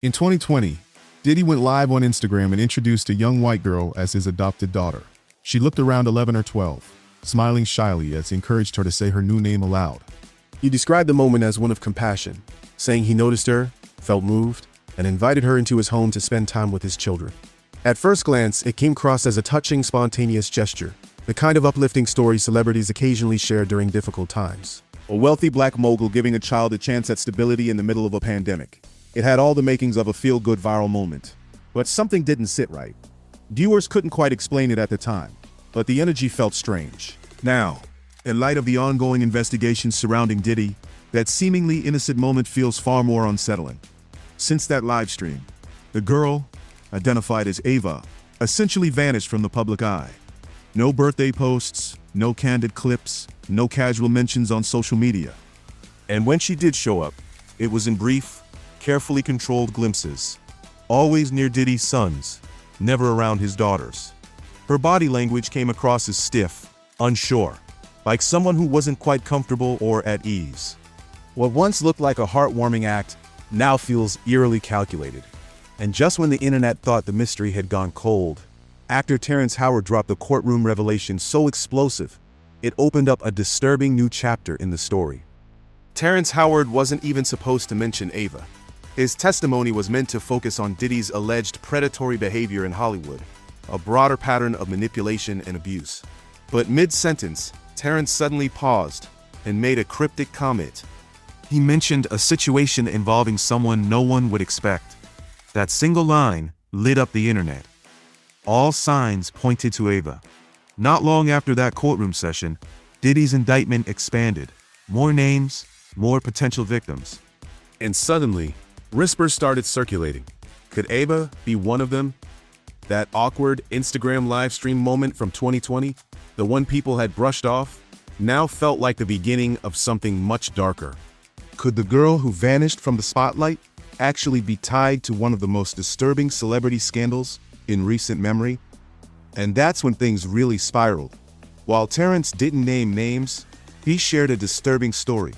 In 2020, Diddy went live on Instagram and introduced a young white girl as his adopted daughter. She looked around 11 or 12, smiling shyly as he encouraged her to say her new name aloud. He described the moment as one of compassion, saying he noticed her, felt moved, and invited her into his home to spend time with his children. At first glance, it came across as a touching, spontaneous gesture, the kind of uplifting story celebrities occasionally share during difficult times. A wealthy black mogul giving a child a chance at stability in the middle of a pandemic. It had all the makings of a feel-good viral moment. But something didn't sit right. Viewers couldn't quite explain it at the time, but the energy felt strange. Now, in light of the ongoing investigations surrounding Diddy, that seemingly innocent moment feels far more unsettling. Since that live stream, the girl, identified as Ava, essentially vanished from the public eye. No birthday posts, no candid clips, no casual mentions on social media. And when she did show up, it was in brief, carefully controlled glimpses. Always near Diddy's sons, never around his daughters. Her body language came across as stiff, unsure, like someone who wasn't quite comfortable or at ease. What once looked like a heartwarming act now feels eerily calculated. And just when the internet thought the mystery had gone cold, actor Terrence Howard dropped a courtroom revelation so explosive, it opened up a disturbing new chapter in the story. Terrence Howard wasn't even supposed to mention Ava. His testimony was meant to focus on Diddy's alleged predatory behavior in Hollywood, a broader pattern of manipulation and abuse. But mid-sentence, Terrence suddenly paused and made a cryptic comment. He mentioned a situation involving someone no one would expect. That single line lit up the internet. All signs pointed to Ava. Not long after that courtroom session, Diddy's indictment expanded. More names, more potential victims. And suddenly, whispers started circulating. Could Ava be one of them? That awkward Instagram live stream moment from 2020, the one people had brushed off, now felt like the beginning of something much darker. Could the girl who vanished from the spotlight actually be tied to one of the most disturbing celebrity scandals in recent memory? And that's when things really spiraled. While Terrence didn't name names, he shared a disturbing story.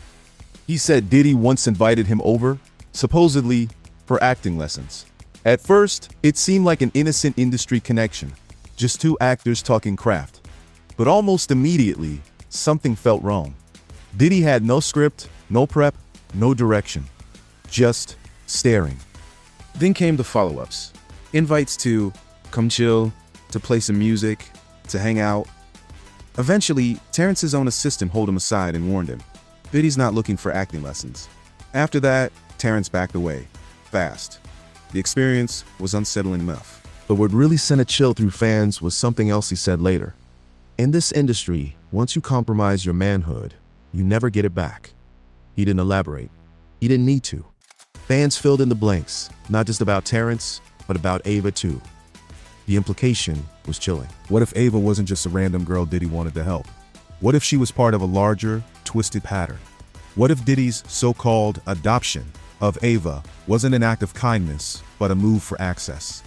He said Diddy once invited him over, supposedly for acting lessons. At first, it seemed like an innocent industry connection, just two actors talking craft. But almost immediately, something felt wrong. Diddy had no script, no prep, no direction, just staring. Then came the follow-ups. Invites to come chill, to play some music, to hang out. Eventually, Terrence's own assistant pulled him aside and warned him, Diddy's not looking for acting lessons. After that, Terrence backed away, fast. The experience was unsettling enough. But what really sent a chill through fans was something else he said later. In this industry, once you compromise your manhood, you never get it back. He didn't elaborate. He didn't need to. Fans filled in the blanks, not just about Terrence, but about Ava too. The implication was chilling. What if Ava wasn't just a random girl Diddy wanted to help? What if she was part of a larger, twisted pattern? What if Diddy's so-called adoption of Ava wasn't an act of kindness, but a move for access?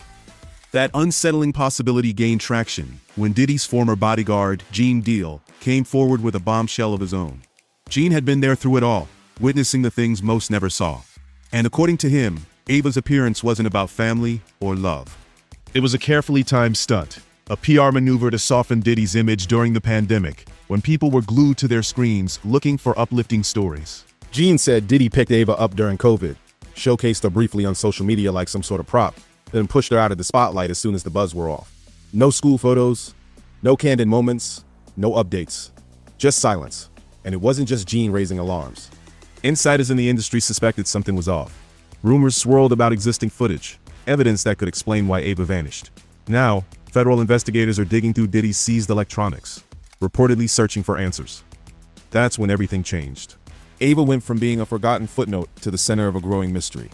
That unsettling possibility gained traction when Diddy's former bodyguard, Gene Deal, came forward with a bombshell of his own. Gene had been there through it all, witnessing the things most never saw. And according to him, Ava's appearance wasn't about family or love. It was a carefully timed stunt, a PR maneuver to soften Diddy's image during the pandemic, when people were glued to their screens looking for uplifting stories. Gene said Diddy picked Ava up during COVID, showcased her briefly on social media like some sort of prop, then pushed her out of the spotlight as soon as the buzz wore off. No school photos, no candid moments, no updates, just silence. And it wasn't just Gene raising alarms. Insiders in the industry suspected something was off. Rumors swirled about existing footage, evidence that could explain why Ava vanished. Now, federal investigators are digging through Diddy's seized electronics, reportedly searching for answers. That's when everything changed. Ava went from being a forgotten footnote to the center of a growing mystery.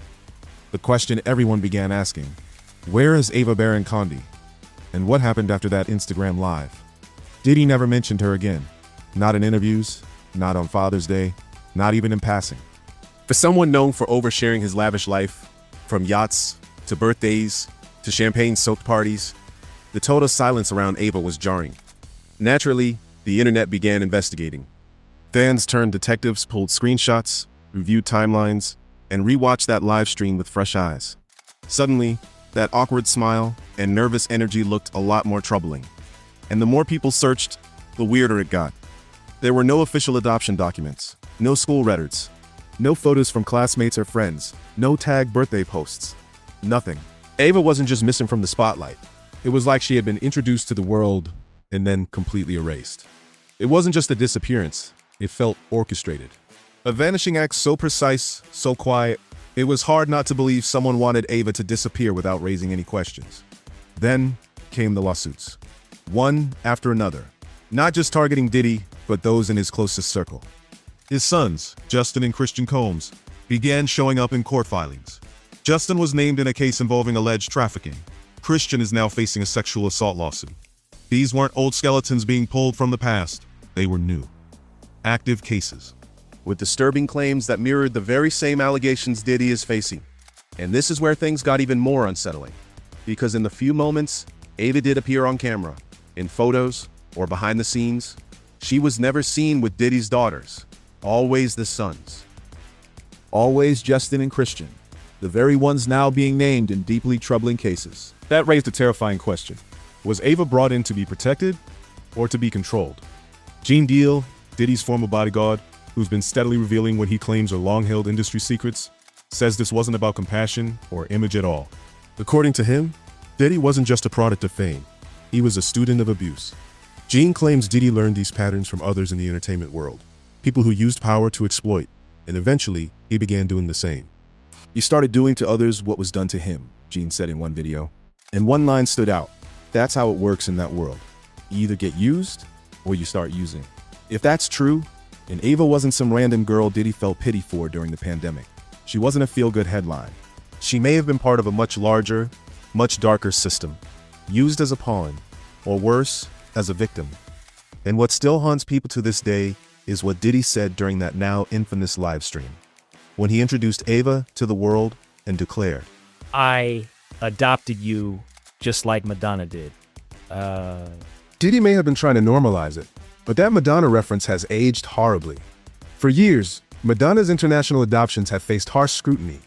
The question everyone began asking, where is Ava Baron Condi? And what happened after that Instagram Live? Diddy never mentioned her again. Not in interviews, not on Father's Day, not even in passing. For someone known for oversharing his lavish life, from yachts to birthdays to champagne-soaked parties, the total silence around Ava was jarring. Naturally, the internet began investigating. Fans turned detectives, pulled screenshots, reviewed timelines, and rewatched that live stream with fresh eyes. Suddenly, that awkward smile and nervous energy looked a lot more troubling. And the more people searched, the weirder it got. There were no official adoption documents, no school records, no photos from classmates or friends, no tagged birthday posts. Nothing. Ava wasn't just missing from the spotlight. It was like she had been introduced to the world and then completely erased. It wasn't just a disappearance, it felt orchestrated. A vanishing act so precise, so quiet, it was hard not to believe someone wanted Ava to disappear without raising any questions. Then came the lawsuits. One after another. Not just targeting Diddy, but those in his closest circle. His sons, Justin and Christian Combs, began showing up in court filings. Justin was named in a case involving alleged trafficking. Christian is now facing a sexual assault lawsuit. These weren't old skeletons being pulled from the past. They were new, active cases, with disturbing claims that mirrored the very same allegations Diddy is facing. And this is where things got even more unsettling. Because in the few moments Ava did appear on camera, in photos or behind the scenes, she was never seen with Diddy's daughters, always the sons. Always Justin and Christian, the very ones now being named in deeply troubling cases. That raised a terrifying question. Was Ava brought in to be protected or to be controlled? Gene Deal, Diddy's former bodyguard, who's been steadily revealing what he claims are long-held industry secrets, says this wasn't about compassion or image at all. According to him, Diddy wasn't just a product of fame. He was a student of abuse. Gene claims Diddy learned these patterns from others in the entertainment world, people who used power to exploit, and eventually he began doing the same. He started doing to others what was done to him, Gene said in one video. And one line stood out. That's how it works in that world. You either get used or you start using. If that's true, and Ava wasn't some random girl Diddy felt pity for during the pandemic. She wasn't a feel-good headline. She may have been part of a much larger, much darker system, used as a pawn, or worse, as a victim. And what still haunts people to this day is what Diddy said during that now infamous live stream, when he introduced Ava to the world and declared, "I adopted you just like Madonna did." Diddy may have been trying to normalize it, but that Madonna reference has aged horribly. For years, Madonna's international adoptions have faced harsh scrutiny.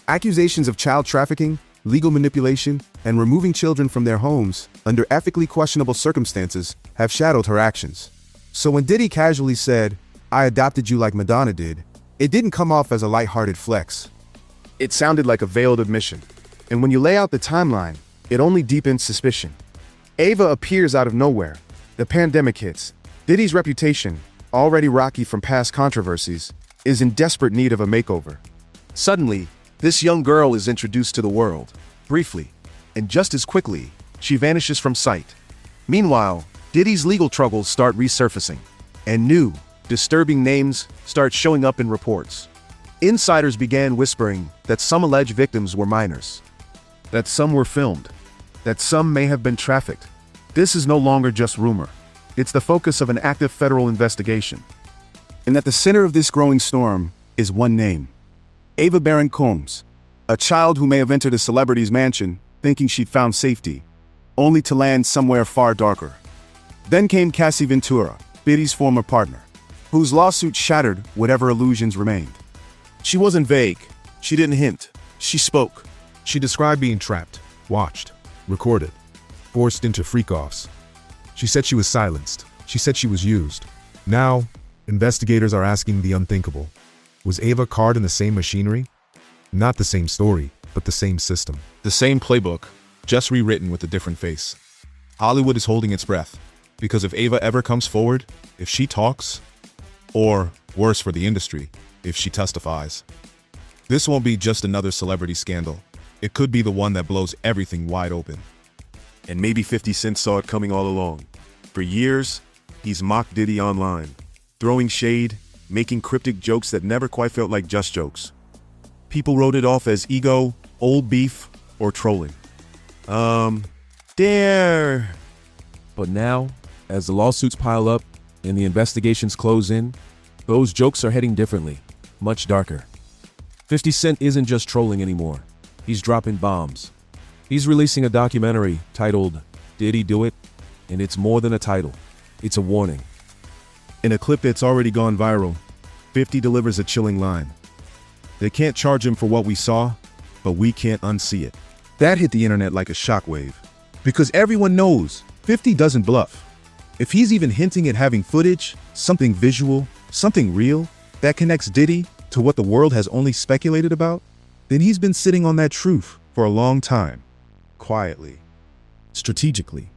Accusations of child trafficking, legal manipulation, and removing children from their homes under ethically questionable circumstances have shadowed her actions. So when Diddy casually said, "I adopted you like Madonna did," it didn't come off as a lighthearted flex. It sounded like a veiled admission. And when you lay out the timeline, it only deepens suspicion. Ava appears out of nowhere. The pandemic hits. Diddy's reputation, already rocky from past controversies, is in desperate need of a makeover. Suddenly, this young girl is introduced to the world, briefly, and just as quickly, she vanishes from sight. Meanwhile, Diddy's legal troubles start resurfacing, and new, disturbing names start showing up in reports. Insiders began whispering that some alleged victims were minors, that some were filmed, that some may have been trafficked. This is no longer just rumor. It's the focus of an active federal investigation. And at the center of this growing storm is one name: Ava Baron Combs, a child who may have entered a celebrity's mansion thinking she'd found safety, only to land somewhere far darker. Then came Cassie Ventura, Diddy's former partner, whose lawsuit shattered whatever illusions remained. She wasn't vague. She didn't hint. She spoke. She described being trapped, watched, recorded, forced into freak-offs. She said she was silenced. She said she was used. Now, investigators are asking the unthinkable. Was Ava caught in the same machinery? Not the same story, but the same system. The same playbook, just rewritten with a different face. Hollywood is holding its breath, because if Ava ever comes forward, if she talks, or, worse for the industry, if she testifies, this won't be just another celebrity scandal. It could be the one that blows everything wide open. And maybe 50 Cent saw it coming all along. For years, he's mocked Diddy online, throwing shade, making cryptic jokes that never quite felt like just jokes. People wrote it off as ego, old beef, or trolling. Dare. But now, as the lawsuits pile up and the investigations close in, those jokes are heading differently, much darker. 50 Cent isn't just trolling anymore. He's dropping bombs. He's releasing a documentary titled "Did He Do It?" And it's more than a title. It's a warning. In a clip that's already gone viral, 50 delivers a chilling line. They can't charge him for what we saw, but we can't unsee it. That hit the internet like a shockwave. Because everyone knows 50 doesn't bluff. If he's even hinting at having footage, something visual, something real, that connects Diddy to what the world has only speculated about, then he's been sitting on that truth for a long time. Quietly. Strategically.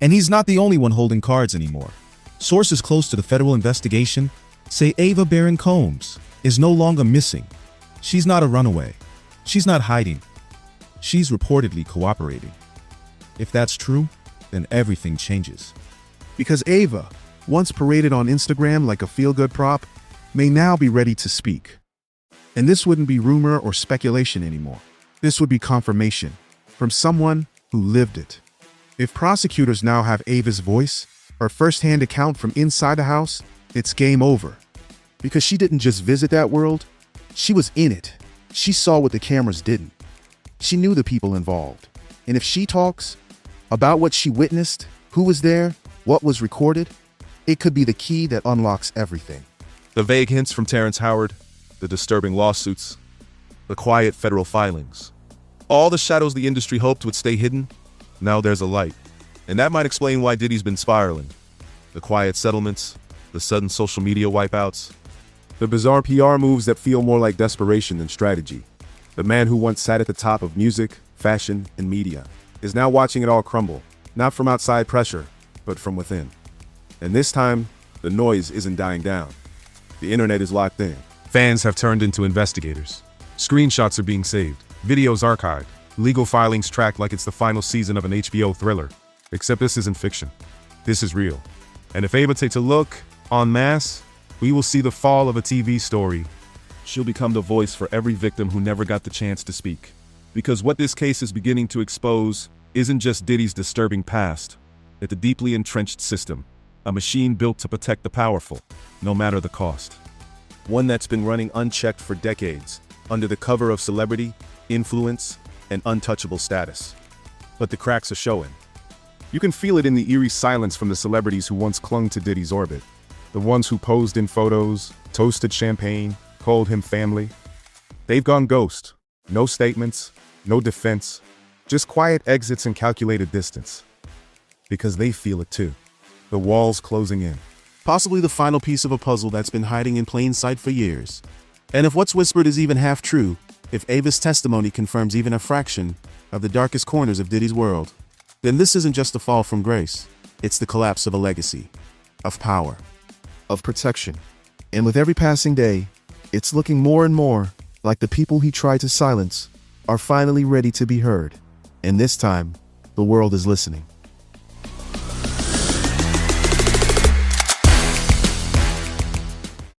And he's not the only one holding cards anymore. Sources close to the federal investigation say Ava Baron Combs is no longer missing. She's not a runaway. She's not hiding. She's reportedly cooperating. If that's true, then everything changes. Because Ava, once paraded on Instagram like a feel-good prop, may now be ready to speak. And this wouldn't be rumor or speculation anymore. This would be confirmation from someone who lived it. If prosecutors now have Ava's voice or first-hand account from inside the house, it's game over. Because she didn't just visit that world, she was in it. She saw what the cameras didn't. She knew the people involved. And if she talks about what she witnessed, who was there, what was recorded, it could be the key that unlocks everything. The vague hints from Terrence Howard, the disturbing lawsuits, the quiet federal filings. All the shadows the industry hoped would stay hidden, now there's a light. And that might explain why Diddy's been spiraling. The quiet settlements, the sudden social media wipeouts, The bizarre PR moves that feel more like desperation than strategy. The man who once sat at the top of music, fashion, and media is now watching it all crumble, not from outside pressure, but from within. And this time, the noise isn't dying down. The internet is locked in. Fans have turned into investigators. Screenshots are being saved, videos archived, legal filings tracked like it's the final season of an HBO thriller. Except this isn't fiction. This is real. And if Ava takes a look en masse, we will see the fall of a TV story. She'll become the voice for every victim who never got the chance to speak. Because what this case is beginning to expose isn't just Diddy's disturbing past, it's a deeply entrenched system, a machine built to protect the powerful, no matter the cost. One that's been running unchecked for decades, under the cover of celebrity, influence, and untouchable status. But the cracks are showing. You can feel it in the eerie silence from the celebrities who once clung to Diddy's orbit. The ones who posed in photos, toasted champagne, called him family. They've gone ghost. No statements, no defense, just quiet exits and calculated distance. Because they feel it too. The walls closing in. Possibly the final piece of a puzzle that's been hiding in plain sight for years. And if what's whispered is even half true, if Ava's testimony confirms even a fraction of the darkest corners of Diddy's world, then this isn't just a fall from grace. It's the collapse of a legacy, of power, of protection. And with every passing day, it's looking more and more like the people he tried to silence are finally ready to be heard. And this time, the world is listening.